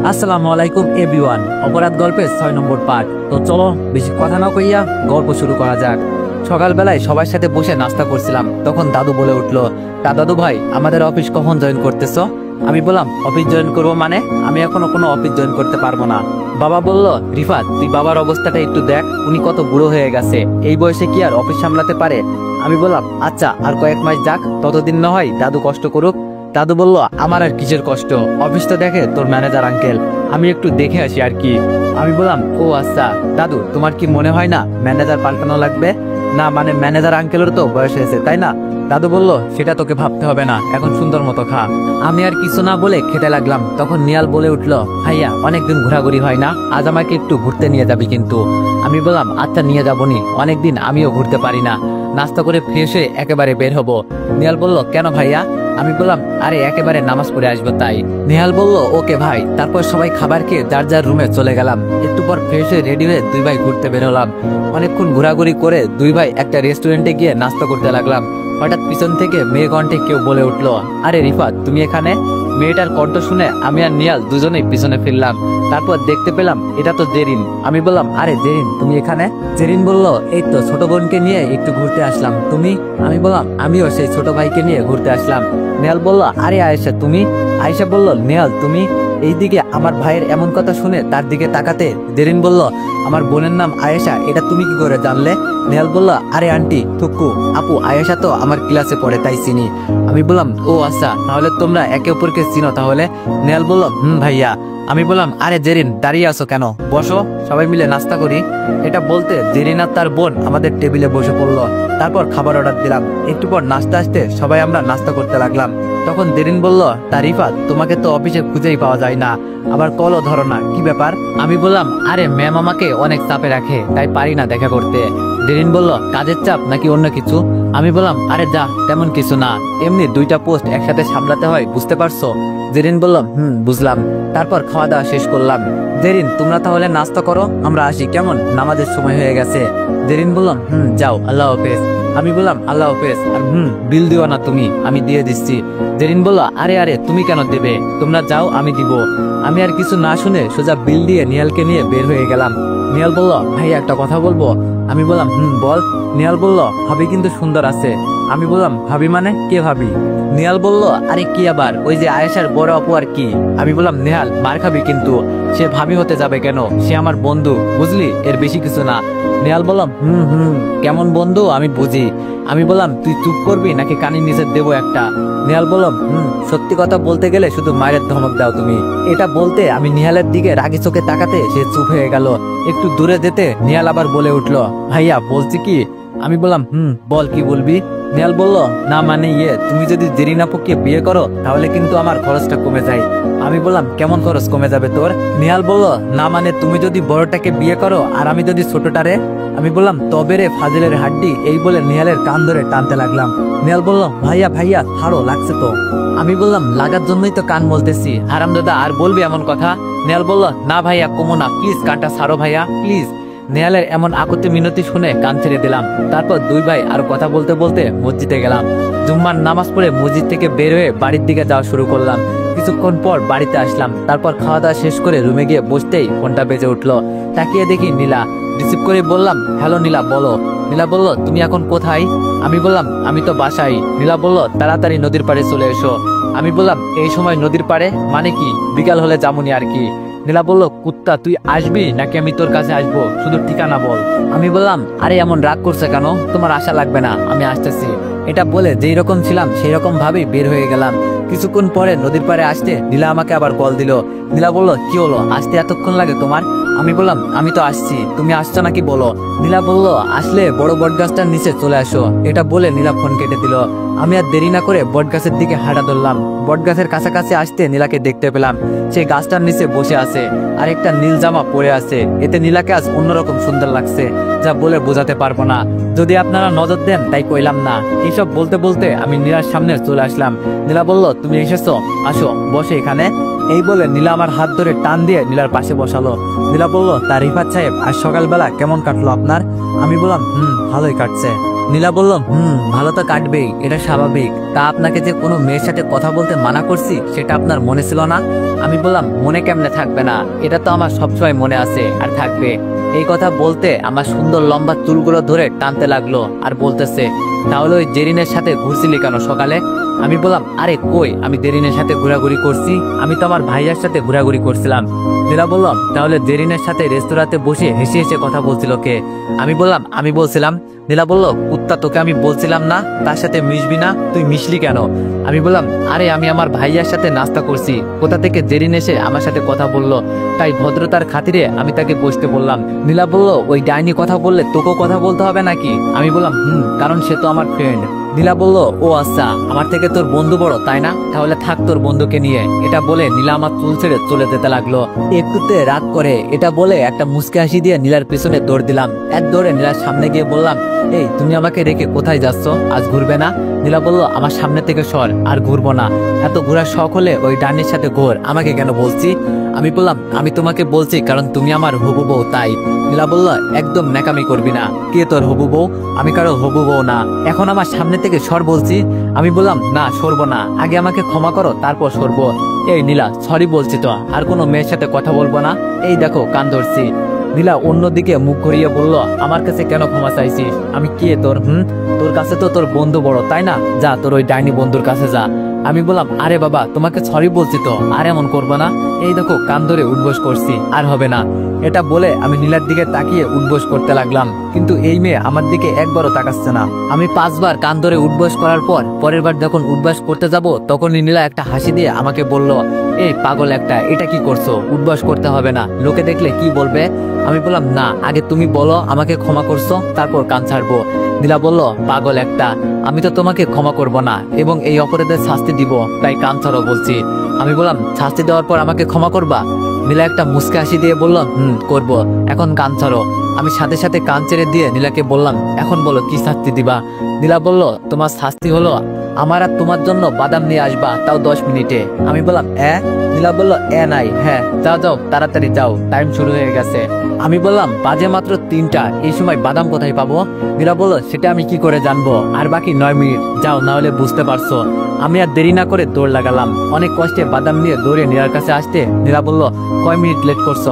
আসসালামু আলাইকুম এভরিওয়ান। অপরাধ গল্পের 6 নম্বর পার্ট। তো চলো বেশি কথা না কইয়া গল্প শুরু করা যাক। সকালবেলায় সবার সাথে বসে নাস্তা করছিলাম, তখন দাদু বলে উঠলো, তা দাদু ভাই আমাদের অফিস কখন জয়েন করতেছো? আমি বললাম, অফিস জয়েন করবো মানে? আমি এখনো কোনো অফিস জয়েন করতে পারবো না। বাবা বলল, রিফাত তুই বাবার অবস্থাটা একটু দেখ, উনি কত বুড়ো হয়ে গেছে, এই বয়সে কি আর অফিস সামলাতে পারে? আমি বললাম, আচ্ছা আর কয়েক মাস যাক, ততদিন না হয় দাদু কষ্ট করুক। দাদু বলল, আমার আর কিসের কষ্ট, অফিস তো দেখে তোর ম্যানেজার আঙ্কেল, আমি একটু দেখে আসি আর কি। আমি বললাম, ও আচ্ছা দাদু, তোমার কি মনে হয় না ম্যানেজার পাল্টানো লাগবে? না মানে ম্যানেজার আঙ্কেলের তো বয়স হয়েছে, তাই না? দাদু বলল, সেটা তোকে ভাবতে হবে না, এখন সুন্দর মতো খা। আমি আর কিছু না বলে খেতে লাগলাম, তখন নিয়াল বলে উঠলো, ভাইয়া অনেকদিন ঘোরাঘুরি হয় না, আজ আমাকে একটু ঘুরতে নিয়ে যাবি কিন্তু। আমি বললাম, আচ্ছা নিয়ে যাবনি, অনেকদিন আমিও ঘুরতে পারি না, নাস্তা করে ফ্রেশ হয়ে একেবারে বের হবো। নিয়াল বলল, কেন ভাইয়া? আমি বললাম, আরে একেবারে নামাজ পড়ে আসবো তাই। নেহাল বলল, ওকে ভাই। তারপর সবাই খাবার খেয়ে যার যার রুমে চলে গেলাম। একটু পর ফ্রেশ হয়ে রেডি হয়ে দুই ভাই ঘুরতে বের হলাম। অনেকক্ষণ ঘোরাঘুরি করে দুই ভাই একটা রেস্টুরেন্টে গিয়ে নাস্তা করতে লাগলাম। হঠাৎ পিছন থেকে মেয়ে কণ্ঠে কেউ বলে উঠলো, আরে রিফাত তুমি এখানে? মেয়েটার কণ্ঠ শুনে আমি আর নিয়াল দুজনেই পিছনে ফিরলাম। তারপর দেখতে পেলাম এটা তো জেরিন। আমি বললাম, আরে জেরিন তুমি এখানে? জেরিন বলল, এই তো ছোট বোনকে নিয়ে একটু ঘুরতে আসলাম, তুমি? আমি বললাম, আমিও সেই ছোট ভাইকে নিয়ে ঘুরতে আসলাম। নেহাল বলল, আরে আয়েশা তুমি? আয়েশা বলল, নেহাল তুমি? এইদিকে আমার ভাইয়ের এমন কথা শুনে তার দিকে তাকাতে জেরিন বলল, আমার বোনের নাম আয়েশা, এটা তুমি কি করে জানলে? নেহাল বলল, আরে আন্টি থুকু আপু, আয়েশা তো আমার ক্লাসে পড়ে তাই চিনি। আমি বললাম, ও আচ্ছা তাহলে তোমরা একে অপরকে চিনো তাহলে? নেহাল বলল, ভাইয়া। আমি বললাম, আরে জেরিন দাঁড়িয়ে আছো কেন, বসো, সবাই মিলে নাস্তা করি। এটা বলতে জেরিন আর তার বোন আমাদের টেবিলে বসে পড়লো। তারপর খাবার অর্ডার দিলাম। একটু পর নাস্তা আসতে সবাই আমরা নাস্তা করতে লাগলাম। তখন জেরিন বলল, তা রিফাত তোমাকে তো অফিসে খুঁজেই পাওয়া যায় না, আবার কলও ধরো না, কি ব্যাপার? আমি বললাম, আরে ম্যাম আমাকে অনেক চাপে রাখে, তাই পারি না দেখা করতে। জেরিন বলল, কাজের চাপ নাকি অন্য কিছু? আমি বললাম, আরে যা তেমন কিছু না, এমনি দুইটা পোস্ট একসাথে সামলাতে হয়, বুঝতে পারছো? জেরিন বলল, বুঝলাম। তারপর খাওয়া দাওয়া শেষ করলাম। জেরিন তোমরা তাহলে নাস্তা করো, আমরা আসি কেমন, নামাজের সময় হয়ে গেছে। জেরিন বললাম, যাও, আল্লাহ হাফেজ। আমি বললাম, আল্লাহ হাফেজ। আর বিল দিও না তুমি, আমি দিয়ে দিচ্ছি। জেরিন বলল, আরে আরে তুমি কেন দেবে, তোমরা যাও আমি দিব। আমি আর কিছু না শুনে সোজা বিল দিয়ে নিহালকে নিয়ে বের হয়ে গেলাম। নিহাল বলল, ভাই একটা কথা বলবো? আমি বললাম, বল। নিহাল বলল, ভাবি কিন্তু সুন্দর আছে। আমি বললাম, ভাবি মানে কে ভাবি? নিহাল বলল, আরে কি আবার, ওই যে আয়েশার বড় আপু আর কি। আমি বললাম, নেহাল মার খাবি কিন্তু, সে ভাবি হতে যাবে কেন, সে আমার বন্ধু, বুঝলি, এর বেশি কিছু না। নেহাল বললাম, কেমন বন্ধু আমি বুঝি। আমি বললাম, তুই চুপ করবি নাকি কানের নিচে দেবো একটা? নেহাল বললাম, সত্যি কথা বলতে গেলে শুধু মায়ের ধমক দাও তুমি। এটা বলতে আমি নিহালের দিকে রাগি চোখে তাকাতে সে চুপ হয়ে গেল। একটু দূরে যেতে নিহাল আবার বলে উঠলো, ভাইয়া বলছি কি? আমি বললাম, বল কি বলবি? নেহাল বলল, না মানে তুমি যদি জেরিন আপুকে বিয়ে করো তাহলে কিন্তু আমার খরচটা কমে যায়। আমি বললাম, কেমন খরচ কমে যাবে তোর? নেহাল বলল, না মানে তুমি যদি বড়টাকে বিয়ে করো আর আমি যদি ছোটটারে। আমি বললাম, তবে রে ফাজিলের হাড্ডি, এই বলে নেহালের কান ধরে টানতে লাগলাম। নেহাল বলল, ভাইয়া ভাইয়া ছাড়ো, লাগছে তো। আমি বললাম, লাগার জন্যই তো কান বলতেছি, হারামজাদা আর বলবি এমন কথা? নেহাল বলল, না ভাইয়া কমো না, প্লিজ কানটা ছাড়ো ভাইয়া প্লিজ। নেহালের এমন আকুতি মিনতি শুনে কান ছেড়ে দিলাম। তারপর দুই ভাই আর কথা বলতে বলতে মসজিদে গেলাম। জুম্মার নামাজ পড়ে মসজিদ থেকে বের হয়ে বাড়ির দিকে যাওয়া শুরু করলাম। কিছুক্ষণ পর বাড়িতে আসলাম। তারপর খাওয়া দাওয়া শেষ করে রুমে গিয়ে বসতেই ফোনটা বেজে উঠলো। তাকিয়ে দেখি নীলা। রিসিভ করে বললাম, হ্যালো নীলা বলো। নীলা বলল, তুমি এখন কোথায়? আমি বললাম, আমি তো বাসায়। নীলা বলল, তাড়াতাড়ি নদীর পাড়ে চলে এসো। আমি বললাম, এই সময় নদীর পাড়ে মানে কি? বিকাল হলে যামুনি আর কি। নীলা বলল, কুত্তা তুই আসবি নাকি আমি তোর কাছে আসবো, শুধু ঠিকানা বল। আমি বললাম, আরে এমন রাগ করছে কেন, তোমার আশা লাগবে না, আমি আসতেছি। এটা বলে যেই রকম ছিলাম সেই রকম ভাবেই বের হয়ে গেলাম। কিছুক্ষণ পরে নদীর পাড়ে আসতে নীলা আমাকে আবার কল দিল। নীলা বলল, কি হলো, আসতে এতক্ষণ লাগে তোমার? আমি বললাম, আমি তো আসছি, তুমি আসছো নাকি বলো। নীলা বলল, আসলে বড় বট গাছটার নিচে চলে আসো। এটা বলে নীলা ফোন কেটে দিল। আমি আর দেরি না করে বট গাছের দিকে হাঁটা ধরলাম। বট গাছের কাছাকাছি আসতে নীলাকে দেখতে পেলাম। সে গাছটার নিচে বসে আছে আর একটা নীল জামা পরে আছে। এতে নীলাকে আজ অন্যরকম সুন্দর লাগছে, যা বলে বোঝাতে পারবো না। যদি আপনারা নজর দেন তাই কইলাম না। এইসব বলতে বলতে আমি নীলার সামনে চলে আসলাম। নীলা বলল, তুমি এসেছো, আসো বসে এখানে। এই বলে নীলা আমার হাত ধরে টান দিয়ে নীলার পাশে বসালো। নীলা বলল, তা রিফাত সাহেব আজ সকালবেলা কেমন কাটলো আপনার? আমি বললাম, ভালোই কাটছে। নীলা বলল, ভালো তো কাটবেই, এটা স্বাভাবিক। তা আপনাকে যে কোনো মেয়ের সাথে কথা বলতে মানা করছি সেটা আপনার মনে ছিল না? আমি বললাম, মনে কেমনে থাকবে না, এটা তো আমার সবসময় মনে আছে আর থাকবে। এই কথা বলতে আমার সুন্দর লম্বা চুলগুলো ধরে টানতে লাগলো আর বলতেছে, তাহলে ওই জেরিনের সাথে ঘুরছিলি কেন সকালে? আমি বললাম, আরে কই, আমি জেরিনের সাথে ঘোরাঘুরি করছি, আমি তো আমার ভাইয়ার সাথে ঘোরাঘুরি করছিলাম। নীলা বললাম, তাহলে জেরিনের সাথে রেস্তোরাঁতে বসে হেসে হেসে কথা বলছিল কে? আমি বললাম, আমি বলছিলাম। নীলা বলল, কুত্তা, তোকে আমি বলছিলাম না তার সাথে মিশবি না, তুই মিশলি কেন? আমি বললাম, আরে আমি আমার ভাইয়ার সাথে নাস্তা করছি, কোথা থেকে জেরিন এসে আমার সাথে কথা বললো, তাই ভদ্রতার খাতিরে আমি তাকে বসতে বললাম। নীলা বলল, ওই ডাইনি কথা বললে তোকেও কথা বলতে হবে নাকি? আমি বললাম, কারণ সে তো আমার ফ্রেন্ড। নীলা বলল, ও আচ্ছা, আমার থেকে তোর বন্ধু বড় তাই না, তাহলে থাক তোর বন্ধুকে নিয়ে। এটা বলে নীলা আমার চুল ছেড়ে চলে যেতে লাগলো। একটুতে রাগ করে এটা বলে একটা মুচকি হাসি দিয়ে নীলার পিছনে দৌড় দিলাম। এক দৌড়ে নীলার সামনে গিয়ে বললাম, এই তুমি আমাকে রেখে কোথায় যাচ্ছ, আজ ঘুরবে না? নীলা বলল, আমার সামনে থেকে সর, আর ঘুরবো না। এত ঘোরার শখ হলে ওই ডাইনির সাথে ঘোর, আমাকে কেন বলছি? আমি বললাম, আমি তোমাকে বলছি কারণ তুমি আমার হবু বউ তাই। নীলা বলল, একদম ন্যাকামি করবি না, কে তোর হবু বউ? আমি কারো হবু বউ না, এখন আমার সামনে থেকে সর বলছি। আমি বললাম, না সরবো না, আগে আমাকে ক্ষমা করো তারপর সরবো। এই নীলা, সরি বলছি তো, আর কোনো মেয়ের সাথে কথা বলবো না, এই দেখো কান ধরছি। নীলা অন্যদিকে মুখ ঘুরিয়ে বলল, আমার কাছে কেন ক্ষমা চাইছিস? আমি কে তোর? তোর কাছে তো তোর বন্ধু বড় তাই না, যা তোর ওই ডাইনি বন্ধুর কাছে যা। আমি বললাম, আরে বাবা, তোমাকে সরি বলছি তো, আর এমন করবো না, এই দেখো কান ধরে উঠবোস করছি, আর হবে না। এটা বলে আমি নীলার দিকে তাকিয়ে উঠবোস করতে লাগলাম, কিন্তু এই মেয়ে আমার দিকে একবারও তাকাচ্ছে না। আমি 5 বার কান ধরে উঠবোস করার পর পরের বার যখন উঠবোস করতে যাব তখনই নীলা একটা হাসি দিয়ে আমাকে বলল, এই পাগল একটা, এটা কি করছো? উঠবোস করতে হবে না, লোকে দেখলে কি বলবে? আমি বললাম, না, আগে তুমি বলো আমাকে ক্ষমা করছো, তারপর কান ছাড়বো। নীলা বলল, পাগল একটা, আমি তো তোমাকে ক্ষমা করব না এবং এই অপরাধের শাস্তি দিব, তাই কান ছাড়ো বলছি। আমি বললাম, শাস্তি দেওয়ার পর আমাকে ক্ষমা করবা? নীলা একটা মুচকি হাসি দিয়ে বলল, করবো, এখন কান ছাড়ো। আমি সাথে সাথে কান ছেড়ে দিয়ে নীলাকে বললাম, এখন বলো কি শাস্তি দিবা? নীলা বলল, তোমার শাস্তি হলো আমার আর তোমার জন্য বাদাম নিয়ে আসবা, তাও 10 মিনিটে। আমি বললাম, নীলা বলল, নাই, হ্যাঁ, যাও যাও, তাড়াতাড়ি যাও, টাইম শুরু হয়ে গেছে। আমি বললাম, বাজে মাত্র 3টা, এই সময় বাদাম কোথায় পাবো? নীলা বলল, সেটা আমি কি করে জানবো, আর বাকি 9 মিনিট, যাও, না হলে বুঝতে পারছো। আমি আর দেরি না করে দৌড় লাগালাম। অনেক কষ্টে বাদাম নিয়ে দৌড়ে নীলার কাছে আসতে নীলা বলল, কয় মিনিট লেট করছো?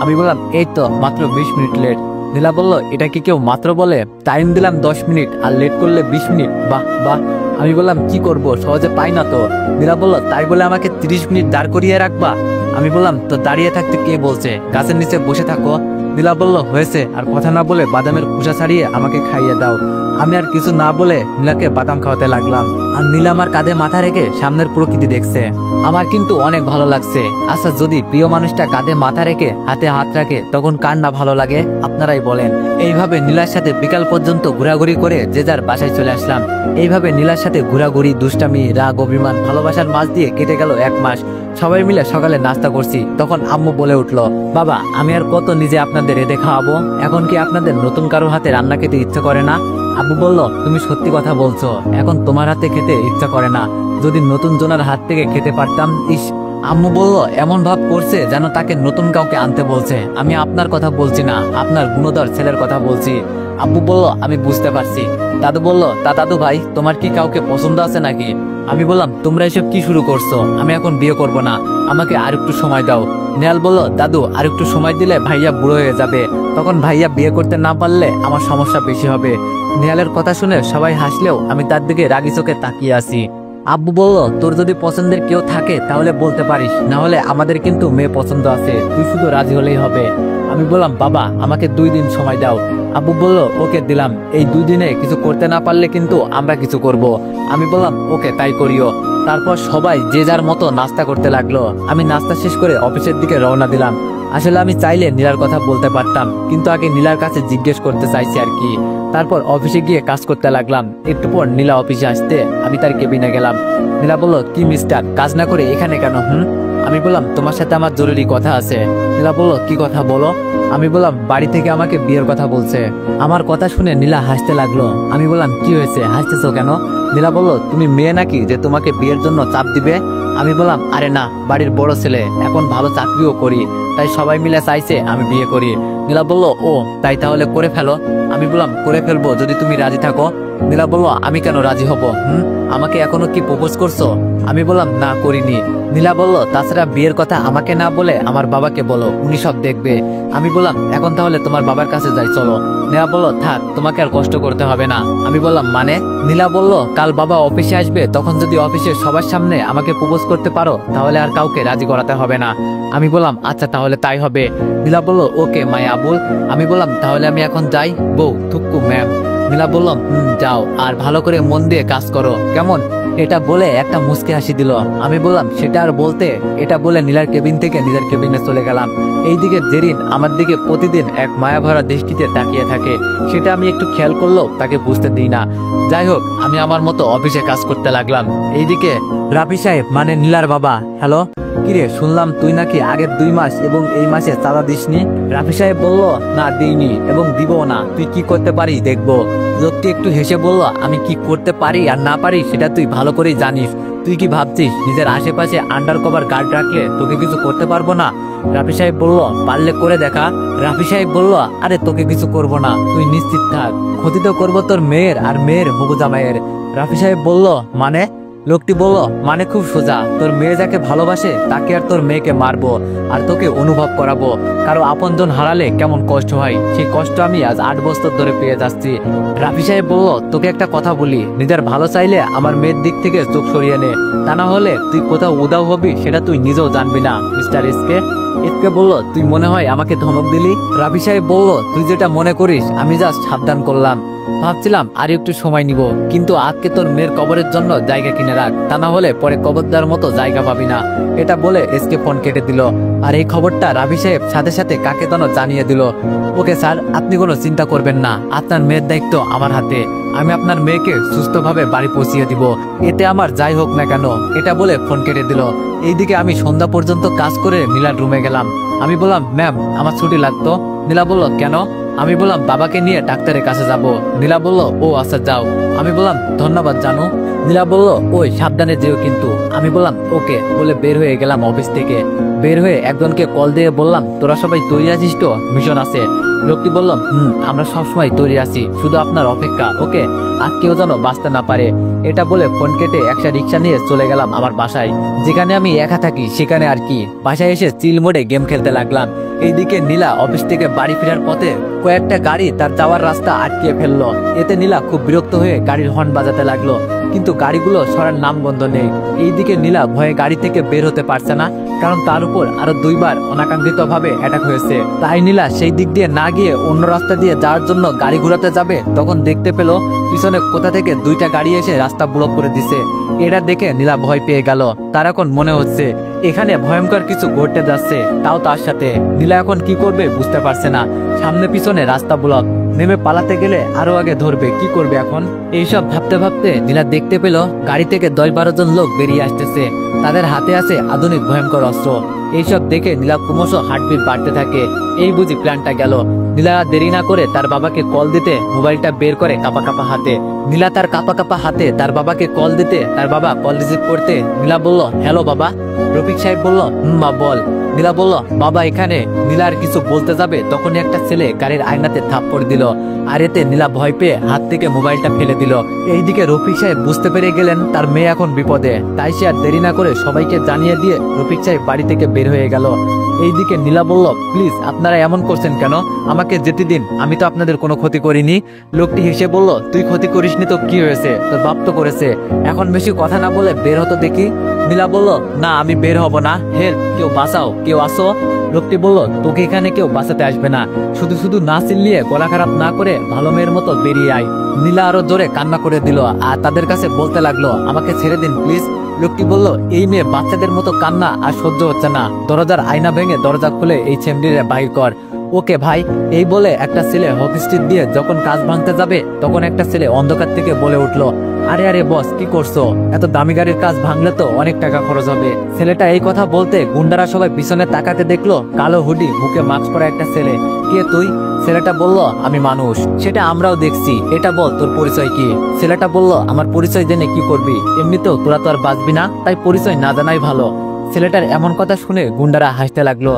আমি বললাম, এই তো মাত্র 20 মিনিট লেট। নীলা বলল, এটা কি কেউ মাত্র বলে? টাইম দিলাম 10 মিনিট আর লেট করলে 20 মিনিট, বাহ বাহ। আমি বললাম, কি করব, সহজে পাই না তো। নীলা বলল, তাই বলে আমাকে 30 মিনিট দাঁড় করিয়ে রাখবা? আমি বললাম, তো দাঁড়িয়ে থাকতে কে বলছে, গাছের নিচে বসে থাকো। নীলা বলল, হয়েছে, আর কথা না বলে বাদামের খোসা ছাড়িয়ে আমাকে খাইয়ে দাও। আমি আর কিছু না বলে নীলাকে বাদাম খাওয়াতে লাগলাম, আর নীলা আমার কাঁধে মাথা রেখে সামনের প্রকৃতি দেখছে। আমার কিন্তু অনেক ভালো লাগছে। আচ্ছা, যদি প্রিয় মানুষটা কাঁধে মাথা রেখে হাতে হাত রাখে তখন কার না ভালো লাগে, আপনারাই বলেন। এইভাবে নীলার সাথে বিকাল পর্যন্ত ঘোরাঘুরি করে যে যার বাসায় চলে আসলাম। এইভাবে নীলার সাথে ঘোরাঘুরি, দুষ্টামি, রাগ, অভিমান, ভালোবাসার মাঝ দিয়ে কেটে গেল 1 মাস। সবাই মিলে সকালে নাস্তা করছি, তখন আম্মু বলে উঠলো, বাবা, আমি আর কত নিজে আপনাদের রেঁধে খাওয়াবো, এখন কি আপনাদের নতুন কারো হাতে রান্না খেতে ইচ্ছে করে না? আব্বু বলল, তুমি সত্যি কথা বলছো, এখন তোমার হাতে খেতে ইচ্ছা করে না, যদি নতুন জনের হাত থেকে খেতে পারতাম। ইস। আম্মু বলল, এমন ভাব করছে যেন তাকে নতুন কাউকে আনতে বলছে। আমি আপনার কথা বলছি না, আপনার গুণধর ছেলের কথা বলছি। আব্বু বলল, আমি বুঝতে পারছি। দাদু বলল, তা দাদু ভাই, তোমার কি কাউকে পছন্দ আছে নাকি? আমি বললাম, তোমরা এসব কি শুরু করছো, আমি এখন বিয়ে করব না, আমাকে আর একটু সময় দাও। নেহাল বলল, দাদু, আর একটু সময় দিলে ভাইয়া বুড়ো হয়ে যাবে, তখন ভাইয়া বিয়ে করতে না পারলে আমার সমস্যা বেশি হবে। নেহালের কথা শুনে সবাই হাসলেও আমি তার দিকে রাগি চোখে তাকিয়ে আছি। আব্বু বলল, তোর যদি পছন্দের কেউ থাকে তাহলে বলতে পারিস, না হলে আমাদের কিন্তু মেয়ে পছন্দ আছে, তুই শুধু রাজি হলেই হবে। আমি বললাম, বাবা, আমাকে 2 দিন সময় দাও। আব্বু বলল, ওকে দিলাম, এই 2 দিনে কিছু করতে না পারলে কিন্তু আমরা কিছু করব। আমি বললাম, ওকে, তাই করিও। তারপর সবাই যে যার মতো নাস্তা করতে লাগলো। আমি নাস্তা শেষ করে অফিসের দিকে রওনা দিলাম। আসলে আমি চাইলে নীলার কথা বলতে পারতাম, কিন্তু আগে নীলার কাছে জিজ্ঞেস করতে চাইছি আর কি। তারপর অফিসে গিয়ে কাজ করতে লাগলাম। একটু পর নীলা অফিসে আসতে আমি তার কেবিনে গেলাম। নীলা বলল, কি মিস্টার, কাজ না করে এখানে কেন? আমি বললাম, তোমার সাথে আমার জরুরি কথা আছে। নীলা বলল, কি কথা বলো? আমি বললাম, বাড়ি থেকে আমাকে বিয়ের কথা বলছে। আমার কথা শুনে নীলা হাসতে লাগলো। আমি বললাম, কি হয়েছে, হাসতেছো কেন? নীলা বলল, তুমি মেয়ে নাকি যে তোমাকে বিয়ের জন্য চাপ দিবে? আমি বললাম, আরে না, বাড়ির বড় ছেলে, এখন ভালো চাকরিও করি, তাই সবাই মিলে চাইছে আমি বিয়ে করি। নীলা বলল, ও তাই, তাহলে করে ফেলো। আমি বললাম করে ফেলবো যদি তুমি রাজি থাকো। নীলা বলল আমি কেন রাজি হব? আমাকে এখনো কি প্রপোজ করছো? আমি বললাম না করিনি। নীলা বলল তাছাড়া বিয়ের কথা আমাকে না বলে আমার বাবাকে বলো, উনি সব দেখবে। আমি বললাম এখন তাহলে তোমার বাবার কাছে যাই চলো। নীলা বলল থাক, তোমাকে আর কষ্ট করতে হবে না। আমি বললাম মানে? নীলা বলল কাল বাবা অফিসে আসবে, তখন যদি অফিসে সবার সামনে আমাকে প্রপোজ করতে পারো তাহলে আর কাউকে রাজি করাতে হবে না। আমি বললাম আচ্ছা তাহলে তাই হবে। নীলা বলল ওকে মাই আবুল। আমি বললাম তাহলে আমি এখন যাই বউ থুক্কু ম্যাম। নীলা বলল যাও, আর ভালো করে মন দিয়ে কাজ করো কেমন? এটা বলে একটা মুচকি হাসি দিল। আমি বললাম সেটা আর বলতে। এটা বলে নীলার কেবিন থেকে নিজের কেবিনে চলে গেলাম। এইদিকে জেরিন আমার দিকে প্রতিদিন এক মায়াভরা দৃষ্টিতে তাকিয়ে থাকে, সেটা আমি একটু খেয়াল করলেও তাকে বুঝতে দিই না। যাই হোক, আমি আমার মতো অফিসে কাজ করতে লাগলাম। এইদিকে রাফি সাহেব মানে নীলার বাবা। হ্যালো, কিরে শুনলাম তুই নাকি আগের 2 মাস এবং এই মাসে চাঁদা দিসনি? রাফি সাহেব বলল না দিইনি এবং দিবও না, তুই কি করতে পারিস দেখবো। লোকটি একটু হেসে বলল আমি কি করতে পারি আর না পারি সেটা তুই ভালো করেই জানিস। তুই কি ভাবছিস নিজের আশেপাশে আন্ডার কভার গার্ড রাখলে তোকে কিছু করতে পারবো না? রাফি সাহেব বলল পারলে করে দেখা। রাফি সাহেব বলল আরে তোকে কিছু করব না, তুই নিশ্চিত থাক, ক্ষতি তো করবো তোর মেয়ের আর মেয়ের হবু জামাইয়ের। রাফি সাহেব বলল মানে? লোকটি বলল মানে খুব সোজা, তোর মেয়ে যাকে ভালোবাসে তাকে আর তোর মেয়েকে মারবো আর তোকে অনুভব করাবো কারো আপনজন হারালে কেমন কষ্ট হয়, সেই কষ্ট আমি আজ 8 বছর ধরে পেয়ে যাচ্ছি। রাফি সাহেব বলল তোকে একটা কথা বলি, নিজের ভালো চাইলে আমার মেয়ের দিক থেকে চোখ সরিয়ে নে, তা না হলে তুই কোথাও উদাও হবি সেটা তুই নিজেও জানবি না। মিস্টার এসকে বলল তুই মনে হয় আমাকে ধমক দিলি? রাফি সাহেব বলল তুই যেটা মনে করিস, আমি জাস্ট সাবধান করলাম। ভাবছিলাম আর একটু সময় নিব, কিন্তু আজকে তোর মেয়ের কবরের জন্য জায়গা কিনে রাখ, তা না হলে পরে কবর দেওয়ার মতো জায়গা পাবি না। এটা বলে এসকে ফোন কেটে দিল। আর এই খবরটা রাফি সাহেব সাথে সাথে কাকে যেন জানিয়ে দিল। ওকে স্যার, আপনি কোনো চিন্তা করবেন না, আপনার মেয়ের দায়িত্ব আমার হাতে, আমি আপনার মেয়েকে সুস্থভাবে বাড়ি পৌঁছিয়ে দিব, এতে আমার যাই হোক না কেন। এটা বলে ফোন কেটে দিল। এইদিকে আমি সন্ধ্যা পর্যন্ত কাজ করে নীলার রুমে গেলাম। আমি বললাম ম্যাম আমার ছুটি লাগতো। নীলা বলল কেন? আমি বললাম বাবাকে নিয়ে ডাক্তারের কাছে যাব। নীলা বলল ও আচ্ছা যাও। আমি বললাম ধন্যবাদ জানু। নীলা বলল ওই সাবধানে যেও কিন্তু। আমি বললাম ওকে বলে বের হয়ে গেলাম অফিস থেকে। বের হয়ে একজনকে কল দিয়ে বললাম তোরা সবাই তৈরি আছিস তো, মিশন আছে। লোকটি বলল আমরা সবসময় তৈরি আছি, শুধু আপনার অপেক্ষা, ওকে, আর কেউ যেন বাঁচতে না পারে। এটা বলে ফোন কেটে একটা রিক্সা নিয়ে চলে গেলাম আমার বাসায়, যেখানে আমি একা থাকি সেখানে আর কি। বাসায় এসে চিল মোডে গেম খেলতে লাগলাম। এইদিকে নীলা অফিস থেকে বাড়ি ফেরার পথে কয়েকটা গাড়ি তার যাওয়ার রাস্তা আটকিয়ে ফেললো। এতে নীলা খুব বিরক্ত হয়ে গাড়ির হর্ন বাজাতে লাগলো, কিন্তু গাড়িগুলো সরার নাম গন্ধ নেই। এইদিকে নীলা ভয়ে গাড়ি থেকে বের হতে পারছে না, কারণ তার উপর আরো 2 বার অনাকাঙ্ক্ষিত ভাবে অ্যাটাক হয়েছে। তাই নীলা সেই দিক দিয়ে না গিয়ে অন্য রাস্তা দিয়ে যাওয়ার জন্য গাড়ি ঘোরাতে যাবে, তখন দেখতে পেল পিছনে কোথা থেকে 2টা গাড়ি এসে রাস্তা ব্লক করে দিছে। এটা দেখে নীলা ভয় পেয়ে গেল। তার এখন মনে হচ্ছে এখানে ভয়ঙ্কর কিছু ঘটতে যাচ্ছে, তাও তার সাথে। নীলা এখন কি করবে বুঝতে পারছে না। সামনে পিছনে রাস্তা ব্লক, নেমে পালাতে গেলে আরো আগে ধরবে, কি করবে এখন? এইসব ভাবতে ভাবতে নীলা দেখতে পেল গাড়ি থেকে 10-12 জন লোক বেরিয়ে আসতেছে। তাদের হাতে আছে আধুনিক ভয়ঙ্কর অস্ত্র। এইসব দেখে নীলা ক্রমশ হার্টবিট বাড়তে থাকে। এই বুঝি প্ল্যানটা গেল। নীলা দেরি না করে তার বাবাকে কল দিতে মোবাইলটা বের করে কাপা কাপা হাতে। নীলা তার কাপা কাপা হাতে তার বাবাকে কল দিতে তার বাবা কল রিসিভ করতে নীলা বলল হ্যালো বাবা। রফিক সাহেব বলল মা বল। নীলা বলল বাবা এখানে। নীলা আর কিছু বলতে যাবে তখনই একটা ছেলে গাড়ির আয়নাতে থাপ্পড় দিল, আর এতে নীলা ভয় পেয়ে হাত থেকে মোবাইলটা ফেলে দিল। এইদিকে রফিক সাহেব বুঝতে পেরে গেলেন তার মেয়ে এখন বিপদে, তাই সে আর দেরি না করে সবাইকে জানিয়ে দিয়ে রফিক সাহেব বাড়ি থেকে বের হয়ে গেল। এইদিকে নীলা বলল প্লিজ আপনারা এমন করছেন কেন, আমাকে যেতে দিন, আমি তো আপনাদের কোনো ক্ষতি করিনি। লোকটি হেসে বলল তুই ক্ষতি করিসনি তো কি হয়েছে, তোর বাপ তো করেছে, এখন বেশি কথা না বলে বের হতো দেখি। নীলা বলল না আমি বের হব না, হেল্প, কেউ বাঁচাও, কেউ আসো। লোকটি বলল তোকে এখানে কেউ বাঁচাতে আসবে না, শুধু শুধু না চিল্লিয়ে গলা খারাপ না করে ভালো মেয়ের মতো বেরিয়ে আয়। নীলা আরো জোরে কান্না করে দিল আর তাদের কাছে বলতে লাগলো আমাকে ছেড়ে দিন প্লিজ। লোকটি বলল এই মেয়ে বাচ্চাদের মতো কান্না আর সহ্য হচ্ছে না, দরজার আয়না ভেঙে দরজা খুলে এই ছেমড়িরে বাইর কর। ওকে ভাই। এই বলে একটা ছেলে হকি স্টিক দিয়ে যখন কাজ ভাঙতে যাবে তখন একটা ছেলে অন্ধকার থেকে বলে উঠলো আরে আরে বস কি করছো, এত দামি গাড়ির কাজ ভাঙলে তো অনেক টাকা খরচ হবে। ছেলেটা এই কথা বলতে গুন্ডারা সবাই পিছনে তাকাতে দেখলো কালো হুডি মুখে মাস্ক পরা একটা ছেলে। কে তুই? ছেলেটা বলল আমি মানুষ। সেটা আমরাও দেখছি, এটা বল তোর পরিচয় কি? ছেলেটা বলল আমার পরিচয় জেনে কি করবি, এমনিতেও তোরা তো আর বাঁচবি না, তাই পরিচয় না জানাই ভালো। ছেলেটার এমন কথা শুনে গুন্ডারা হাসতে লাগলো।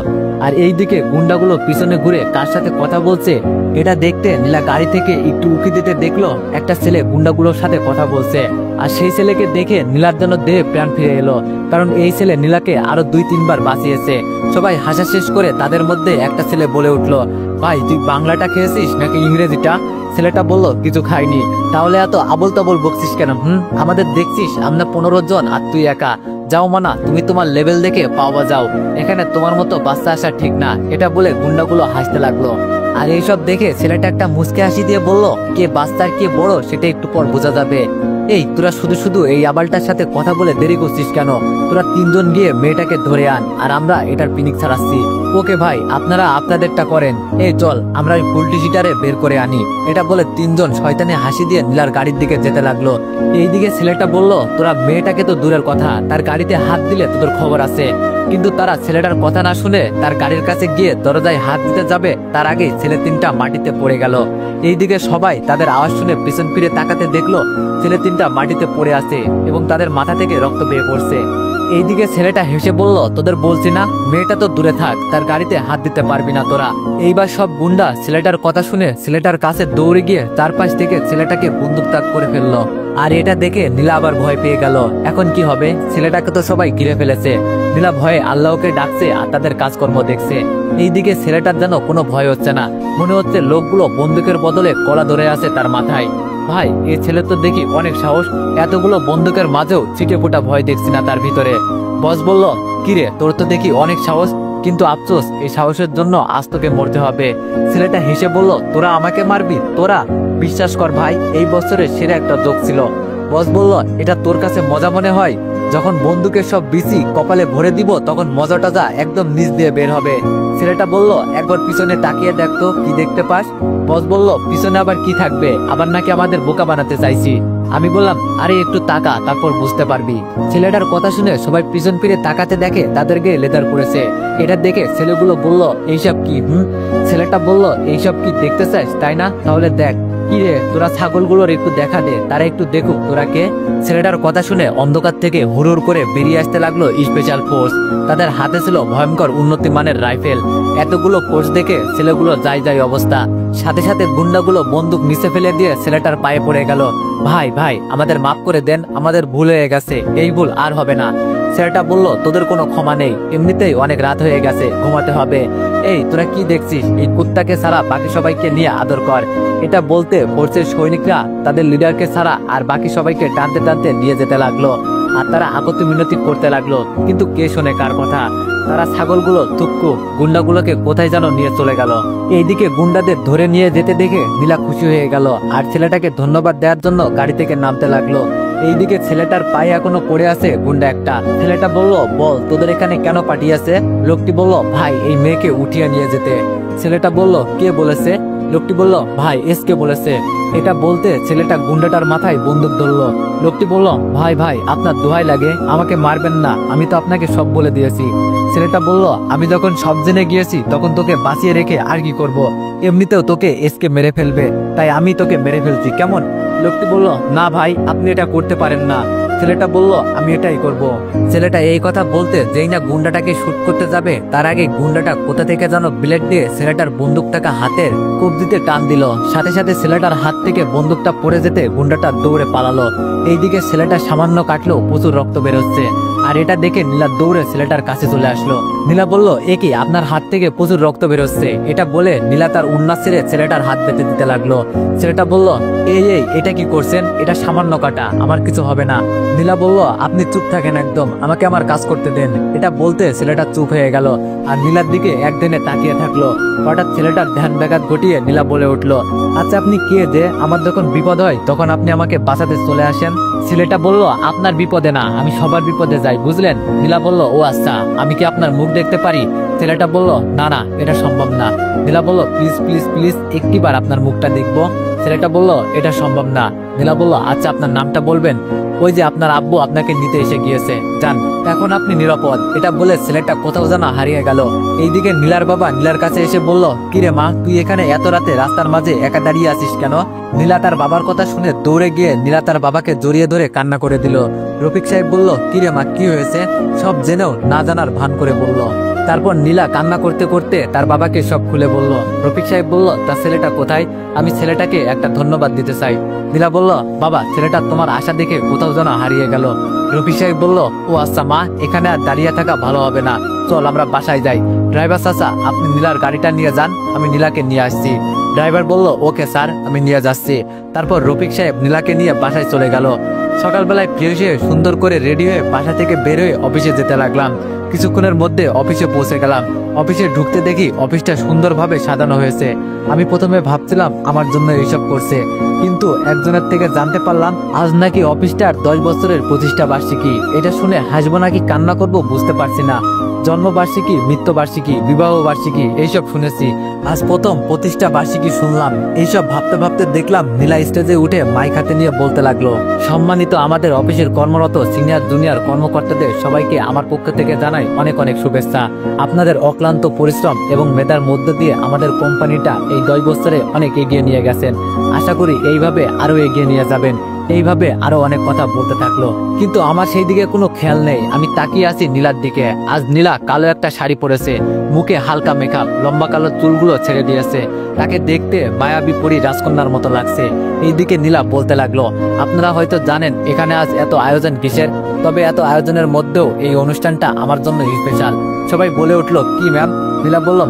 আর এইদিকে গুন্ডাগুলো পিছনে ঘুরে কার সাথে কথা বলছে এটা দেখতে নীলা গাড়ি থেকে একটু উকি দিতে দেখলো একটা ছেলে গুন্ডাগুলোর সাথে কথা বলছে। আর সেই ছেলেকে দেখে নীলার জন্য দেহে প্রাণ ফিরে এলো, কারণ এই ছেলে নীলাকে আরো 2-3 বার বাঁচিয়েছে। সবাই হাসা শেষ করে তাদের মধ্যে একটা ছেলে বলে উঠলো, ভাই তুই বাংলাটা খেয়েছিস নাকি ইংরেজিটা? ছেলেটা বলল, কিছু খাইনি। তাহলে এত আবল তাবল বকছিস কেন? আমাদের দেখছিস আমরা 15 জন আর তুই একা। যাও মানা, তুমি তোমার লেভেল দেখে পাওয়া যাও, এখানে তোমার মতো বাচ্চা আসা ঠিক না। এটা বলে গুন্ডাগুলো হাসতে লাগলো। আর এইসব দেখে ছেলেটা একটা মুচকে হাসি দিয়ে বলল, কে বাচ্চা আর কে বড় সেটা একটু পর বোঝা যাবে। এই তোরা শুধু শুধু এই আবালটার সাথে কথা বলে দেরি করছিস কেন? তোরা 3 জন গিয়ে মেয়েটাকে ধরে আন, আর আমরা এটার পিনিক ছাড়াচ্ছি। ওকে ভাই, আপনারা আপনাদেরটা করেন। এই চল আমরা পুলটি সিটারে বের করে আনি। এটা বলে 3 জন শয়তানি হাসি দিয়ে নীলার গাড়ির দিকে যেতে লাগলো। এইদিকে ছেলেটা বলল, তোরা মেয়েটাকে তো দূরের কথা, তার গাড়িতে হাত দিলে তোদের খবর আছে। কিন্তু তারা ছেলেটার কথা না শুনে তার গাড়ির কাছে গিয়ে দরজায় হাত দিতে যাবে, তার আগে ছেলে 3টা মাটিতে পড়ে গেল। এইদিকে সবাই তাদের আওয়াজ শুনে পিছন ফিরে তাকাতে দেখলো ছেলে 3টা মাটিতে পড়ে আছে এবং তাদের মাথা থেকে রক্ত বেয়ে পড়ছে। এইদিকে ছেলেটা হেসে বলল, তোদের বলছি না মেয়েটা তো দূরে থাক, তার গাড়িতে হাত দিতে পারবি না তোরা। এইবার সব গুন্ডা ছেলেটার কথা শুনে ছেলেটার কাছে দৌড়ে গিয়ে চারপাশ থেকে ছেলেটাকে বন্দুক তাক করে ফেললো। আর এটা দেখে নীলা আবার ভয় পেয়ে গেল। এখন কি হবে? ছেলেটাকে তো সবাই ঘিরে ফেলেছে। নীলা ভয়ে আল্লাহকে ডাকছে আর তাদের কাজকর্ম দেখছে। এইদিকে ছেলেটার যেন কোনো ভয় হচ্ছে না, মনে হচ্ছে লোকগুলো বন্দুকের বদলে কলা ধরে আছে তার মাথায়। ভাই, এই ছেলে তো দেখি অনেক সাহস, এতগুলো বন্দুকের মাঝেও ছিটে ফোটা ভয় দেখছি না তার ভিতরে। বস বলল, কিরে তোর তো দেখি অনেক সাহস, কিন্তু আফসোস এই সাহসের জন্য আজ তোকে মরতে হবে। ছেলেটা হেসে বলল, তোরা আমাকে মারবি? তোরা? বিশ্বাস কর ভাই, এই বছরের সেরা একটা জোক ছিল। বস বলল, এটা তোর কাছে মজা মনে হয়? যখন বন্দুকের সব বিসি কপালে ভরে দিব তখন মজাটা যা একদম নিচ দিয়ে বের হবে। ছেলেটা বলল, একবার পিছনে তাকিয়ে দেখতো, কি দেখতে পাস? বস বলল, পিছনে আবার কি থাকবে? আবার নাকি আমাদের বোকা বানাতে চাইছি? আমি বললাম, আরে একটু তাকা, তারপর বুঝতে পারবি। ছেলেটার কথা শুনে সবাই পিছন ফিরে তাকাতে দেখে তাদের গায়ে লেদার পড়েছে। এটা দেখে ছেলেগুলো বলল, এইসব কি? ছেলেটা বলল, এইসব কি দেখতে চাস তাই না? তাহলে দেখ। কি রে, তোরা ছাগলগুলোর একটু দেখা দে, তারা একটু দেখুক তোরা কে। ছেলেটার কথা শুনে অন্ধকার থেকে হুড় করে বেরিয়ে আসতে লাগলো স্পেশাল ফোর্স। তাদের হাতে ছিল ভয়ঙ্কর উন্নতি মানের রাইফেল। এতগুলো ফোর্স দেখে ছেলেগুলো যাই অবস্থা। সাথে সাথে গুন্ডাগুলো বন্দুক নিচে ফেলে দিয়ে ছেলেটার পায়ে পড়ে গেল। ভাই ভাই, আমাদের মাফ করে দেন, আমাদের ভুল হয়ে গেছে, এই ভুল আর হবে না। ছেলেটা বলল, তোদের কোনো ক্ষমা নেই, এমনিতেই অনেক রাত হয়ে গেছে, ঘুমাতে হবে। এই তোরা কি দেখছিস? এই কুত্তাকে ছাড়া বাকি সবাইকে নিয়ে আদর কর। এটা বলতে ফোর্সের সৈনিকরা তাদের লিডারকে ছাড়া আর বাকি সবাইকে টানতে টানতে নিয়ে যেতে লাগলো। আর তারা আকতি মিনতি করতে লাগলো, কিন্তু কে শোনে কার কথা? তারা ছাগলগুলো থুক্কু গুন্ডাগুলোকে কোথায় যেন নিয়ে চলে গেল। এইদিকে গুন্ডাদের ধরে নিয়ে যেতে দেখে নীলা খুশি হয়ে গেল আর ছেলেটাকে ধন্যবাদ দেওয়ার জন্য গাড়ি থেকে নামতে লাগলো। এইদিকে ছেলেটার পায়ে এখনো পড়ে আছে গুন্ডা একটা। ছেলেটা বলল, বল তোদের এখানে কেন পাঠিয়েছে? লোকটি বলল, ভাই এই মেয়েকে উঠিয়ে নিয়ে যেতে। ছেলেটা বলল, কে বলেছে? লোকটি বলল, ভাই এসকে বলেছে। এটা বলতে ছেলেটা গুন্ডাটার মাথায় বন্দুক ধরলো। লোকটি বলল, ভাই ভাই আপনার দোহাই লাগে, আমাকে মারবেন না, আমি তো আপনাকে সব বলে দিয়েছি। ছেলেটা বলল, আমি যখন সব জেনে গিয়েছি তখন তোকে বাঁচিয়ে রেখে আর কি করব? এমনিতেও তোকে এসকে মেরে ফেলবে, তাই আমি তোকে মেরে ফেলছি, কেমন? লোকটি বলল, না ভাই আপনি এটা করতে পারেন না। ছেলেটা বলল, আমি এটাই করব। ছেলেটা এই কথা বলতে যেই না গুন্ডাটাকে শুট করতে যাবে তার আগে গুন্ডাটা কোথা থেকে যেন ব্লেড দিয়ে ছেলেটার বন্দুকটাকে হাতের কবজিতে টান দিল। সাথে সাথে ছেলেটার হাত থেকে বন্দুকটা পড়ে যেতে গুন্ডাটা দৌড়ে পালালো। এইদিকে ছেলেটা সামান্য কাটলেও প্রচুর রক্ত বেরোচ্ছে। আর এটা দেখে নীলা দৌড়ে ছেলেটার কাছে চলে আসলো। নীলা বলল, এ কি, আপনার হাত থেকে প্রচুর রক্ত বেরোচ্ছে। এটা বলে নীলা তার উন্নাস ছেড়ে ছেলেটার হাত বেঁধে দিতে লাগলো। ছেলেটা বলল, এই এটা কি করছেন? এটা সামান্য কাটা, আমার কিছু হবে না। নীলা বলল, আপনি চুপ থাকেন একদম, আমাকে আমার কাজ করতে দেন। এটা বলতে ছেলেটা চুপ হয়ে গেল আর নীলার দিকে একদিনে তাকিয়ে থাকলো। হঠাৎ ছেলেটার ধ্যান ব্যাঘাত ঘটিয়ে নীলা বলে উঠলো, আচ্ছা আপনি কে যে আমার যখন বিপদ হয় তখন আপনি আমাকে বাঁচাতে চলে আসেন? ছেলেটা বলল, আপনার বিপদে না, আমি সবার বিপদে যাই, বুঝলেন? নীলা বলল, ও আচ্ছা, আমি কি আপনার মুখ দেখতে পারি? ছেলেটা বলল, না না, এটা সম্ভব না। নীলা বলল, প্লিজ প্লিজ প্লিজ একটিবার আপনার মুখটা দেখবো। ছেলেটা বলল, এটা সম্ভব না। নীলা বলল, আচ্ছা আপনার নামটা বলবেন? ওই যে আপনার আব্বু আপনাকে নিতে এসে গিয়েছে, যান, এখন আপনি নিরাপদ। এটা বলে ছেলেটা কোথাও যেন হারিয়ে গেল। এইদিকে নীলার বাবা নীলার কাছে এসে বলল, কিরে মা, তুই এখানে এত রাতে রাস্তার মাঝে একা দাঁড়িয়ে আছিস কেন? নীলা তার বাবার কথা শুনে দৌড়ে গিয়ে নীলা তার বাবাকে জড়িয়ে ধরে কান্না করে দিল। রফিক সাহেব বলল, কিরে মা, কি হয়েছে? সব জেনেও না জানার ভান করে বলল, তারপর নীলা কান্না করতে করতে তার বাবাকে সব খুলে বলল। রফিক সাহেব বলল, তার ছেলেটা কোথায়? আমি ছেলেটাকে একটা ধন্যবাদ দিতে চাই। নীলা বলল, বাবা, ছেলেটা তোমার আশা দেখে কোথাও যেন হারিয়ে গেল। রফিক সাহেব বলল, ও আচ্ছা মা, এখানে আর দাঁড়িয়ে থাকা ভালো হবে না, চল আমরা বাসায় যাই। ড্রাইভার চাচা, আপনি নীলার গাড়িটা নিয়ে যান, আমি নীলাকে নিয়ে আসছি। ড্রাইভার বলল, ওকে স্যার, আমি নিয়ে যাচ্ছি। তারপর রফিক সাহেব নীলাকে নিয়ে বাসায় চলে গেল। সকালবেলায় ফ্রেশ হয়ে সুন্দর করে রেডি হয়ে বাসা থেকে বের হয়ে অফিসে যেতে লাগলাম। কিছুক্ষণের মধ্যে অফিসে পৌঁছে গেলাম। অফিসে ঢুকতে দেখি অফিসটা সুন্দরভাবে সাজানো হয়েছে। আমি প্রথমে ভাবছিলাম আমার জন্য এইসব করছে, কিন্তু একজনের থেকে জানতে পারলাম আজ নাকি অফিসটার 10 বছরের প্রতিষ্ঠা বার্ষিকী। এটা শুনে হাসবো নাকি কান্না করবো বুঝতে পারছি না। জন্মবার্ষিকী, মৃত্যুবার্ষিকী, বিবাহ বার্ষিকী এইসব শুনেছি, আজ প্রথম প্রতিষ্ঠা বার্ষিকী শুনলাম। এইসব ভাবতে ভাবতে দেখলাম নীলা স্টেজে উঠে মাইক হাতে নিয়ে বলতে লাগলো, সম্মানিত আমাদের অফিসের কর্মরত সিনিয়র জুনিয়র কর্মকর্তাদের সবাইকে আমার পক্ষ থেকে জানাই অনেক অনেক শুভেচ্ছা। আপনাদের অক্লান্ত পরিশ্রম এবং মেধার মধ্য দিয়ে আমাদের কোম্পানিটা এই 10 বছরে অনেক এগিয়ে নিয়ে গেছেন। আশা করি এইভাবে আরো এগিয়ে নিয়ে যাবেন। এইভাবে আরো অনেক কথা বলতে থাকলো, কিন্তু আমার সেই দিকে কোনো খেয়াল নেই। আমি তাকিয়ে আছি নীলার দিকে। আজ নীলা কালো একটা শাড়ি পরেছে, মুখে হালকা মেকআপ, লম্বা কালো চুলগুলো ছেড়ে দিয়েছে। তাকে দেখতে মায়াবী পরী রাজকন্যার মতো লাগছে। এইদিকে নীলা বলতে লাগলো, আপনারা হয়তো জানেন এখানে আজ এত আয়োজন কিসের, তবে এত আয়োজনের মধ্যেও এই অনুষ্ঠানটা আমার জন্য স্পেশাল। সবাই বলে উঠলো, কি ম্যাম? নীলা বলল,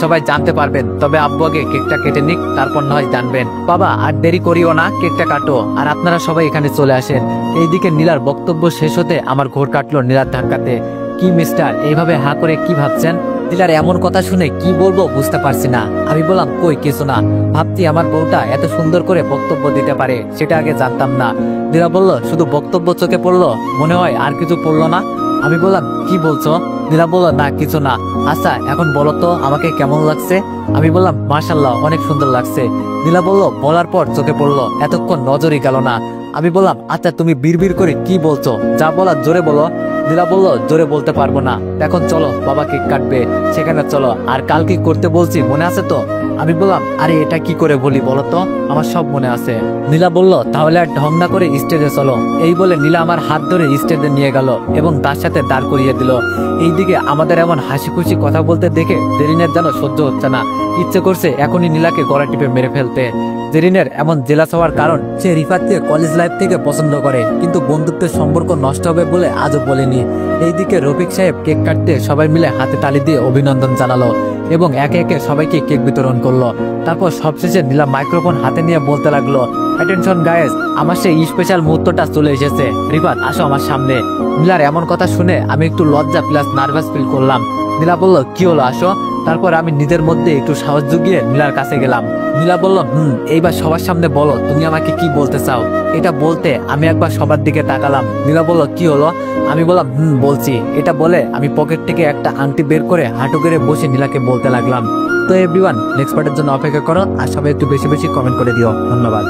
সবাই জানতে পারবেন, তবে আব্বু আগে কেকটা কেটে নিক, তারপর নয় জানবেন। বাবা, আর দেরি করিও না, কেকটা কাটো, আর আপনারা সবাই এখানে চলে আসেন। এইদিকে নীলার বক্তব্য শেষ হতে আমার ঘোর কাটলো নীলার ধাক্কাতে। কি মিস্টার, এইভাবে হা করে কি ভাবছেন? নীলার এমন কথা শুনে কি বলবো বুঝতে পারছি না। আমি বললাম, কই কিছু না, ভাবছি আমার বউটা এত সুন্দর করে বক্তব্য দিতে পারে, সেটা আগে জানতাম না। নীলা বলল, শুধু বক্তব্য চোখে পড়লো, মনে হয় আর কিছু পড়লো না? আমি বললাম, কি বলছো? নীলা বলল, না কিছু না। আচ্ছা এখন বলো তো আমাকে কেমন লাগছে? আমি বললাম, মাশাআল্লাহ, অনেক সুন্দর লাগছে। নীলা বলল, বলার পর চোখে পড়লো, এতক্ষণ নজরই গেল না। আমি বললাম, আচ্ছা তুমি বিড়বিড় করে কি বলছো, যা বলার জোরে বলো। নীলা বলল, জোরে বলতে পারবো না, এখন চলো, বাবা কেক কাটবে, সেখানে চলো। আর কাল কি করতে বলছি মনে আছে তো? আমি বললাম, আরে এটা কি করে বলি বলো তো, আমার সব মনে আছে। নীলা বলল, তাহলে আর ঢং না করে স্টেজে চলো। এই বলে নীলা আমার হাত ধরে স্টেজে নিয়ে গেল এবং তার সাথে দাঁড় করিয়ে দিল। এইদিকে আমাদের এমন হাসি খুশি কথা বলতে দেখে জেরিনের যেন সহ্য হচ্ছে না, ইচ্ছে করছে এখনই নীলাকে গলা টিপে মেরে ফেলতে। জেরিনের এমন জেলাস হওয়ার কারণ, সে রিফাতকে কলেজ লাইফ থেকে পছন্দ করে, কিন্তু বন্ধুত্বের সম্পর্ক নষ্ট হবে বলে আজও বলেনি। এইদিকে রফিক সাহেব কেক কাটতে সবাই মিলে হাতে তালি দিয়ে অভিনন্দন জানালো এবং একে একে সবাইকে কেক বিতরণ করলো। তারপর সবশেষে নীলা মাইক্রোফোন হাতে নিয়ে বলতে লাগলো, অ্যাটেনশন গাইস, আমার সেই স্পেশাল মুহূর্তটা চলে এসেছে। রিফাত, আসো আমার সামনে। নীলার এমন কথা শুনে আমি একটু লজ্জা প্লাস নার্ভাস ফিল করলাম। নীলা বলল, কি হলো, আসো। তারপর আমি নিজের মধ্যে একটু সাহস জুগিয়ে নীলার কাছে গেলাম। নীলা বলল, এইবার সবার সামনে বলো তুমি আমাকে কি বলতে চাও। এটা বলতে আমি একবার সবার দিকে তাকালাম। নীলা বলল, কি হলো? আমি বললাম, বলছি। এটা বলে আমি পকেট থেকে একটা আংটি বের করে হাঁটু করে বসে নীলাকে বলতে লাগলাম। তো এভরিওয়ান, নেক্সট পার্টের জন্য অপেক্ষা করো, আর সবাই একটু বেশি বেশি কমেন্ট করে দিও। ধন্যবাদ।